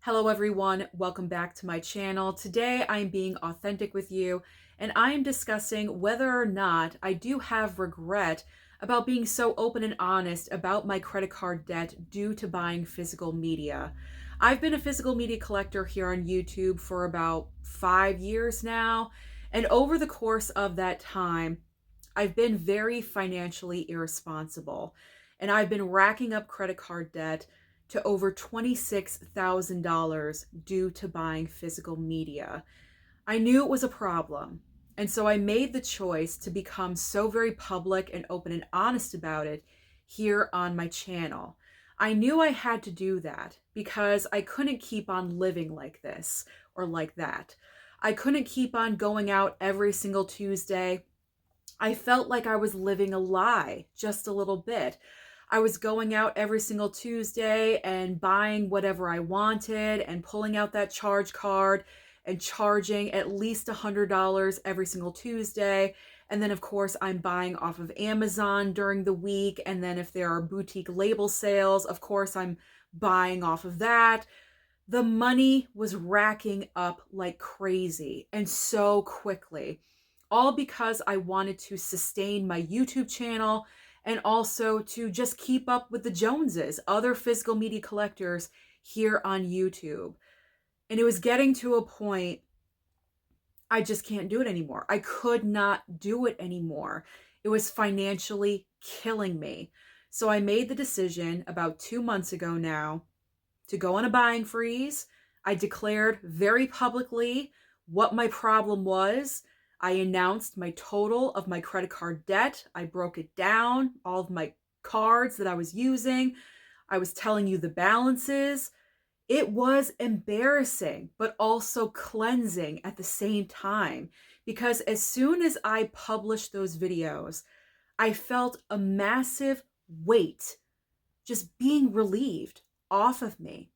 Hello everyone, welcome back to my channel. Today I'm being authentic with you and I am discussing whether or not I do have regret about being so open and honest about my credit card debt due to buying physical media. I've been a physical media collector here on YouTube for about 5 years now, and over the course of that time, I've been very financially irresponsible and I've been racking up credit card debt to over $26,000 due to buying physical media. I knew it was a problem, and so I made the choice to become so very public and open and honest about it here on my channel. I knew I had to do that because I couldn't keep on living like this or like that. I couldn't keep on going out every single Tuesday. I felt like I was living a lie just a little bit. I was going out every single Tuesday and buying whatever I wanted and pulling out that charge card and charging at least $100 every single Tuesday. And then, of course, I'm buying off of Amazon during the week. And then if there are boutique label sales, of course, I'm buying off of that. The money was racking up like crazy and so quickly, all because I wanted to sustain my YouTube channel and also to just keep up with the Joneses, other physical media collectors here on YouTube. And it was getting to a point I just can't do it anymore. I could not do it anymore. It was financially killing me. So I made the decision about 2 months ago now to go on a buying freeze. I declared very publicly what my problem was. I announced my total of my credit card debt. I broke it down, all of my cards that I was using. I was telling you the balances. It was embarrassing, but also cleansing at the same time, because as soon as I published those videos, I felt a massive weight just being relieved off of me,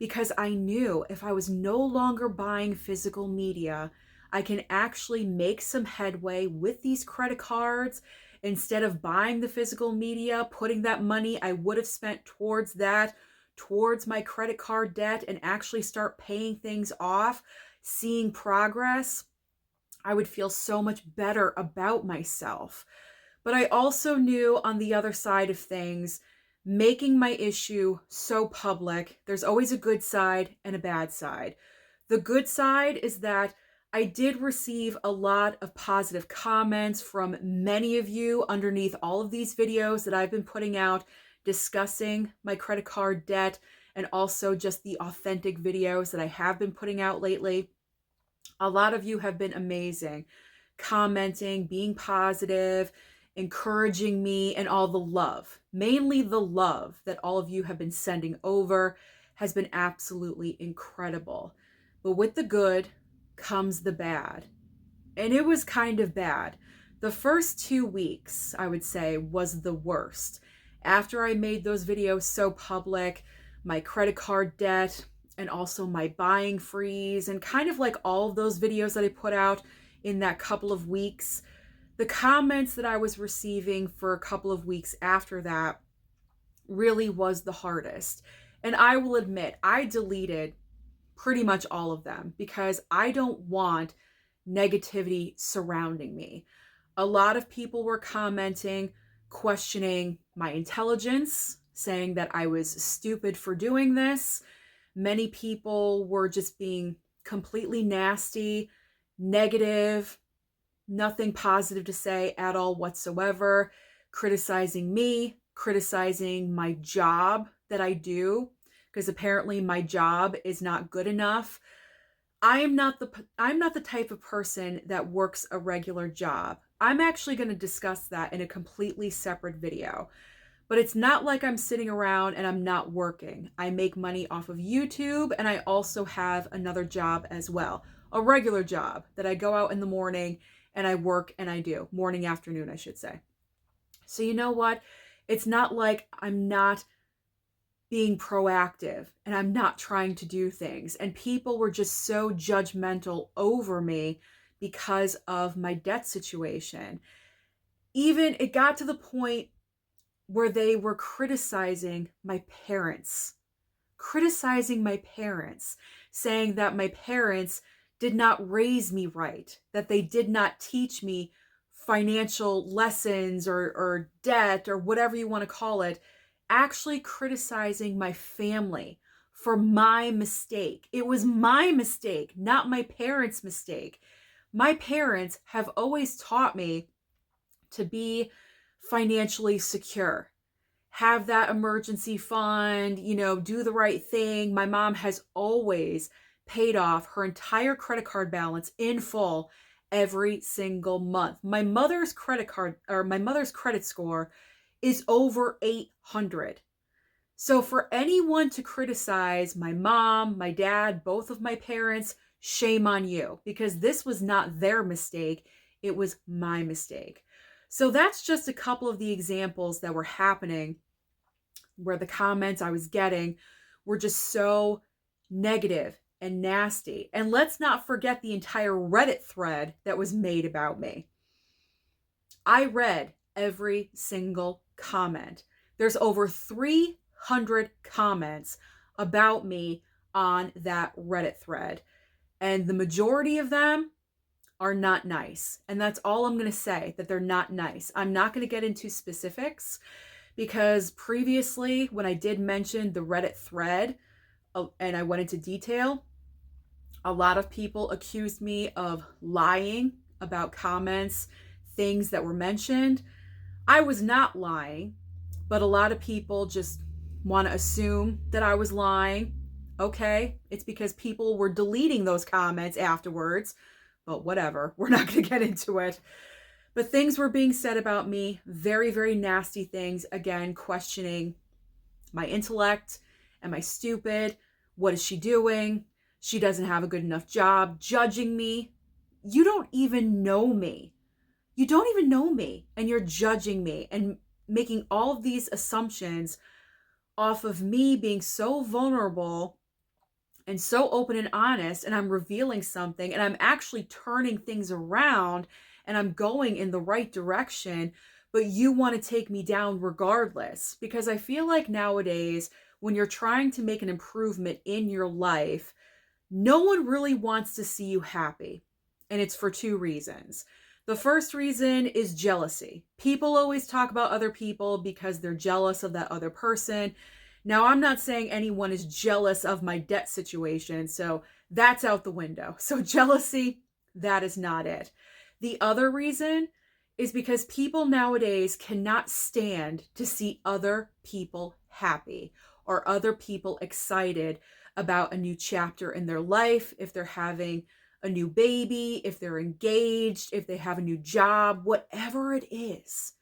because I knew if I was no longer buying physical media, I can actually make some headway with these credit cards. Instead of buying the physical media, putting that money I would have spent towards that, towards my credit card debt, and actually start paying things off, seeing progress, I would feel so much better about myself. But I also knew on the other side of things, making my issue so public, there's always a good side and a bad side. The good side is that I did receive a lot of positive comments from many of you underneath all of these videos that I've been putting out discussing my credit card debt, and also just the authentic videos that I have been putting out lately. A lot of you have been amazing, commenting, being positive, encouraging me, and all the love. Mainly the love that all of you have been sending over has been absolutely incredible. But with the good comes the bad. And it was kind of bad. The first 2 weeks, I would say, was the worst. After I made those videos so public, my credit card debt, and also my buying freeze, and kind of like all of those videos that I put out in that couple of weeks, the comments that I was receiving for a couple of weeks after that really was the hardest. And I will admit, I deleted pretty much all of them because I don't want negativity surrounding me. A lot of people were commenting, questioning my intelligence, saying that I was stupid for doing this. Many people were just being completely nasty, negative, nothing positive to say at all whatsoever, criticizing me, criticizing my job that I do, because apparently my job is not good enough. I'm not the type of person that works a regular job. I'm actually going to discuss that in a completely separate video. But it's not like I'm sitting around and I'm not working. I make money off of YouTube, and I also have another job as well. A regular job that I go out in the morning and I work and I do. Morning, afternoon, I should say. So you know what? It's not like I'm not being proactive and I'm not trying to do things. And people were just so judgmental over me because of my debt situation. Even it got to the point where they were criticizing my parents criticizing my parents, saying that my parents did not raise me right, that they did not teach me financial lessons or debt or whatever you want to call it, actually criticizing my family for my mistake. It was my mistake, not my parents' mistake. My parents have always taught me to be financially secure, have that emergency fund, do the right thing. My mom has always paid off her entire credit card balance in full every single month. My mother's credit score is over 800. So for anyone to criticize my mom, my dad, both of my parents, shame on you, because this was not their mistake. It was my mistake. So that's just a couple of the examples that were happening where the comments I was getting were just so negative and nasty. And let's not forget the entire Reddit thread that was made about me. I read every single comment. There's over 300 comments about me on that Reddit thread. And the majority of them are not nice. And that's all I'm going to say, that they're not nice. I'm not going to get into specifics because previously when I did mention the Reddit thread and I went into detail, a lot of people accused me of lying about comments, things that were mentioned. I was not lying, but a lot of people just want to assume that I was lying. Okay, it's because people were deleting those comments afterwards, but whatever, we're not going to get into it. But things were being said about me, very, very nasty things. Again, questioning my intellect. Am I stupid? What is she doing? She doesn't have a good enough job. Judging me. You don't even know me. You don't even know me, and you're judging me and making all of these assumptions off of me being so vulnerable and so open and honest, and I'm revealing something, and I'm actually turning things around, and I'm going in the right direction, but you want to take me down regardless. Because I feel like nowadays, when you're trying to make an improvement in your life, no one really wants to see you happy. And it's for two reasons. The first reason is jealousy. People always talk about other people because they're jealous of that other person. Now, I'm not saying anyone is jealous of my debt situation, so that's out the window. So jealousy, that is not it. The other reason is because people nowadays cannot stand to see other people happy or other people excited about a new chapter in their life, if they're having a new baby, if they're engaged, if they have a new job, whatever it is.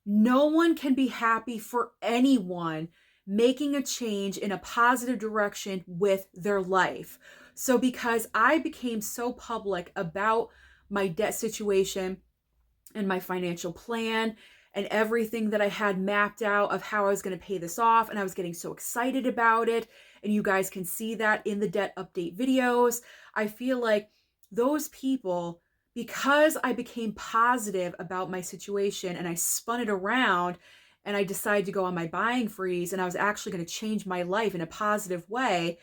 No one can be happy for anyone making a change in a positive direction with their life. So because I became so public about my debt situation and my financial plan and everything that I had mapped out of how I was going to pay this off, and I was getting so excited about it, and you guys can see that in the debt update videos, I feel like those people, because I became positive about my situation and I spun it around and I decided to go on my buying freeze and I was actually going to change my life in a positive way,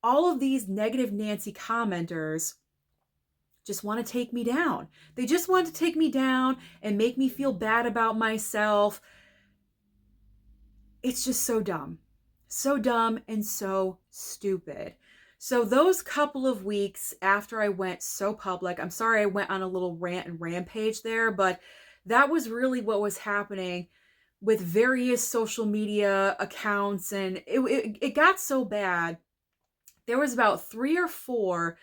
all of these negative Nancy commenters just want to take me down. They just want to take me down and make me feel bad about myself. It's just so dumb. So dumb and so stupid. So those couple of weeks after I went so public, I'm sorry I went on a little rant and rampage there, but that was really what was happening with various social media accounts. And it got so bad. There was about 3 or 4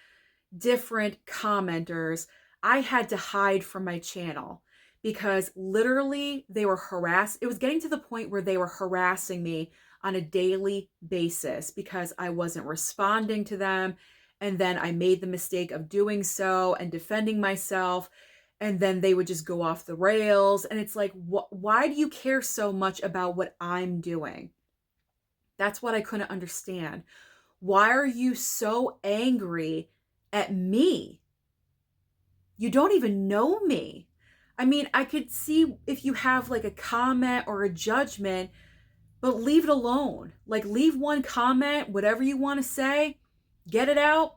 different commenters I had to hide from my channel because literally they were harassed. It was getting to the point where they were harassing me on a daily basis because I wasn't responding to them. And then I made the mistake of doing so and defending myself. And then they would just go off the rails. And it's like, why do you care so much about what I'm doing? That's what I couldn't understand. Why are you so angry at me? You don't even know me. I mean, I could see if you have like a comment or a judgment, but leave it alone. Like, leave one comment, whatever you want to say, get it out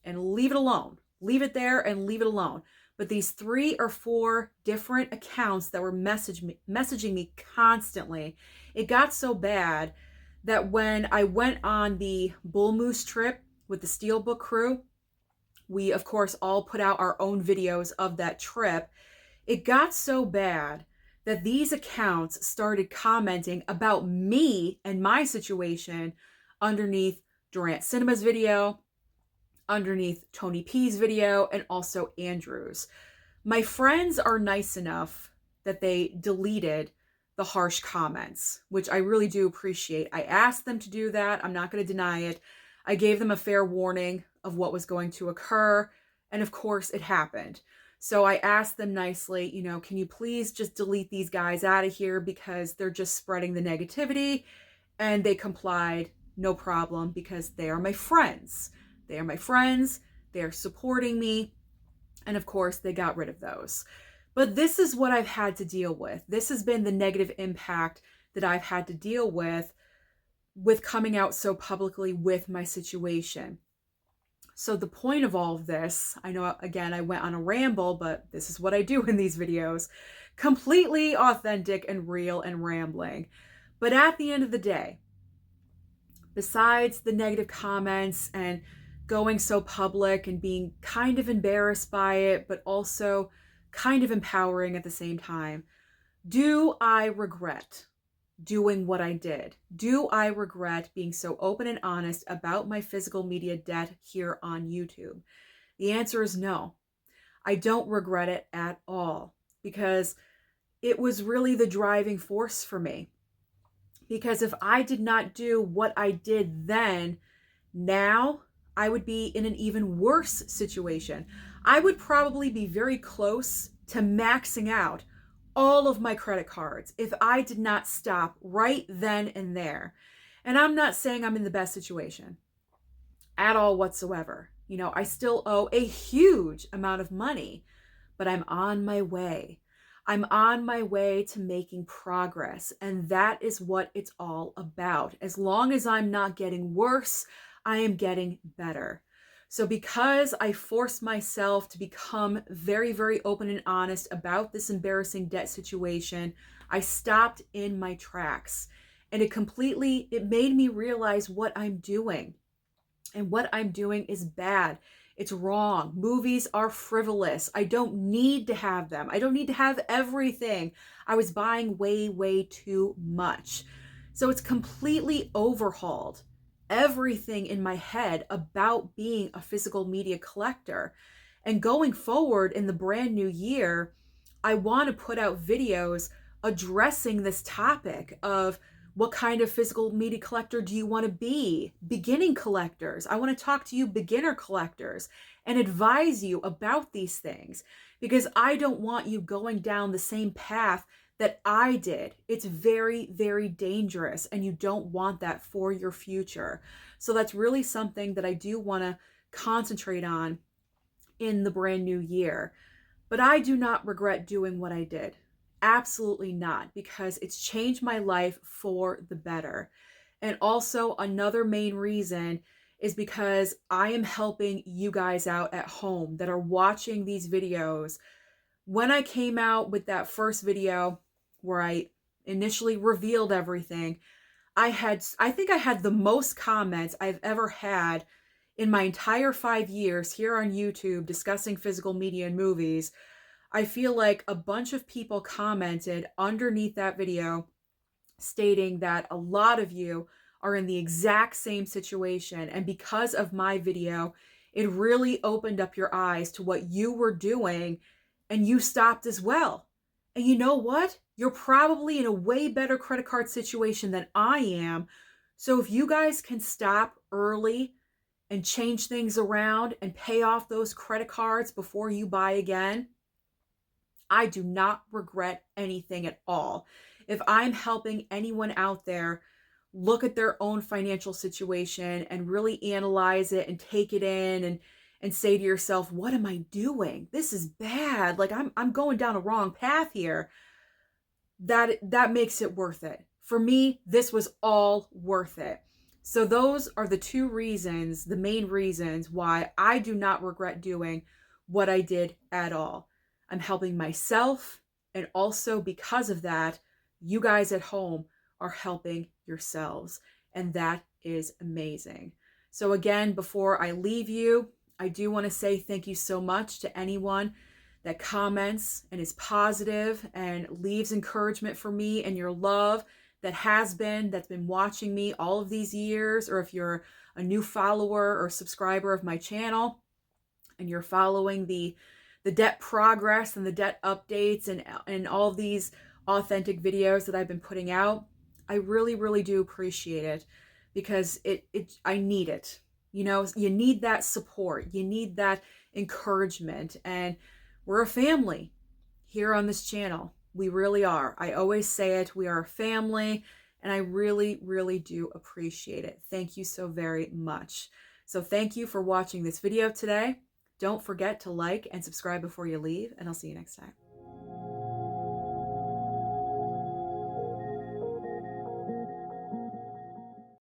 and leave it alone. Leave it there and leave it alone. But these 3 or 4 different accounts that were messaging me constantly, it got so bad that when I went on the Bull Moose trip with the Steelbook crew, we of course all put out our own videos of that trip. It got so bad that these accounts started commenting about me and my situation underneath Durant Cinema's video, underneath Tony P's video, and also Andrew's. My friends are nice enough that they deleted the harsh comments, which I really do appreciate. I asked them to do that. I'm not going to deny it. I gave them a fair warning of what was going to occur, and of course it happened. So I asked them nicely, can you please just delete these guys out of here because they're just spreading the negativity? And they complied, no problem, because they are my friends. They are my friends. They are supporting me. And of course, they got rid of those. But this is what I've had to deal with. This has been the negative impact that I've had to deal with coming out so publicly with my situation. So the point of all of this, I know, again, I went on a ramble, but this is what I do in these videos. Completely authentic and real and rambling. But at the end of the day, besides the negative comments and going so public and being kind of embarrassed by it, but also kind of empowering at the same time, do I regret doing what I did? Do I regret being so open and honest about my physical media debt here on YouTube? The answer is no. I don't regret it at all, because it was really the driving force for me. Because if I did not do what I did then, now I would be in an even worse situation. I would probably be very close to maxing out all of my credit cards if I did not stop right then and there. And I'm not saying I'm in the best situation at all whatsoever. I still owe a huge amount of money, but I'm on my way. I'm on my way to making progress, and that is what it's all about. As long as I'm not getting worse, I am getting better. So because I forced myself to become very, very open and honest about this embarrassing debt situation, I stopped in my tracks. And it made me realize what I'm doing. And what I'm doing is bad. It's wrong. Movies are frivolous. I don't need to have them. I don't need to have everything. I was buying way, way too much. So it's completely overhauled everything in my head about being a physical media collector. And going forward in the brand new year, I want to put out videos addressing this topic of what kind of physical media collector do you want to be? Beginning collectors. I want to talk to you beginner collectors and advise you about these things, because I don't want you going down the same path that I did. It's very, very dangerous, and you don't want that for your future. So that's really something that I do want to concentrate on in the brand new year. But I do not regret doing what I did. Absolutely not, because it's changed my life for the better. And also another main reason is because I am helping you guys out at home that are watching these videos. When I came out with that first video where I initially revealed everything, I think I had the most comments I've ever had in my entire 5 years here on YouTube discussing physical media and movies. I feel like a bunch of people commented underneath that video stating that a lot of you are in the exact same situation. And because of my video, it really opened up your eyes to what you were doing, and you stopped as well. And you know what? You're probably in a way better credit card situation than I am. So if you guys can stop early and change things around and pay off those credit cards before you buy again, I do not regret anything at all. If I'm helping anyone out there look at their own financial situation and really analyze it and take it in and say to yourself, what am I doing? This is bad. Like I'm going down a wrong path here. That makes it worth it For me, this was all worth it. So those are the two reasons, the main reasons why I do not regret doing what I did at all. I'm helping myself, and also because of that, you guys at home are helping yourselves, and that is amazing. So again, before I leave you, I do want to say thank you so much to anyone that comments and is positive and leaves encouragement for me and your love that's been watching me all of these years, or if you're a new follower or subscriber of my channel and you're following the debt progress and the debt updates and all of these authentic videos that I've been putting out, I really, really do appreciate it, because I need it. You know, you need that support, you need that encouragement, and we're a family here on this channel. We really are. I always say it, we are a family, and I really, really do appreciate it. Thank you so very much. So thank you for watching this video today. Don't forget to like and subscribe before you leave, and I'll see you next time.